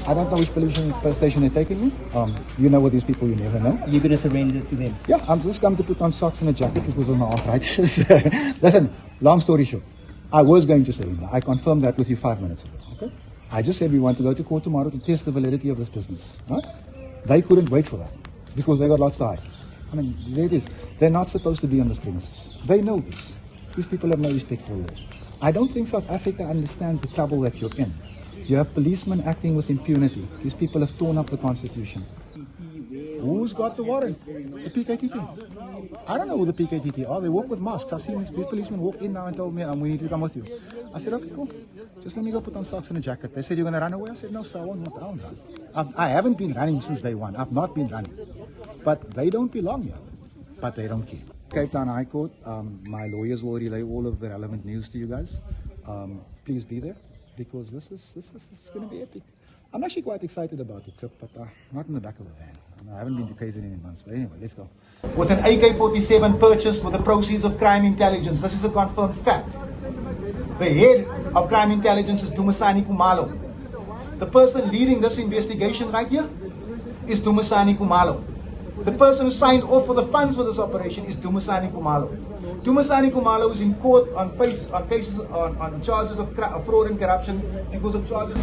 I don't know which police station they're taking me. You know what these people, you never know. You're going to surrender to them? Yeah, I'm just going to put on socks and a jacket because of my arthritis. Listen, long story short, I was going to surrender. I confirmed that with you 5 minutes ago. Okay? I just said we want to go to court tomorrow to test the validity of this business. Right? They couldn't wait for that because they got lots to hide. I mean, there it is. They're not supposed to be on this premises. They know this. These people have no respect for law. I don't think South Africa understands the trouble that you're in. You have policemen acting with impunity. These people have torn up the Constitution. Who's got the warrant? The PKTT. I don't know who the PKTT are. They walk with masks. I've seen these policemen walk in now and told me, we need to come with you. I said, okay, cool. Just let me go put on socks and a jacket. They said, you're going to run away? I said, no, sir, I won't run. I haven't been running since day one. I've not been running. But they don't belong here. But they don't care. Cape Town High Court, my lawyers will relay all of the relevant news to you guys. Please be there because this is going to be epic. I'm actually quite excited about the trip, but not in the back of the van. I haven't been to KZN in months, but anyway, let's go. With an AK-47 purchased with the proceeds of crime intelligence, this is a confirmed fact. The head of crime intelligence is Dumisani Kumalo. The person leading this investigation right here is Dumisani Kumalo. The person who signed off for the funds for this operation is Dumisani Kumalo. Dumisani Kumalo is in court on cases on charges of fraud and corruption because of charges.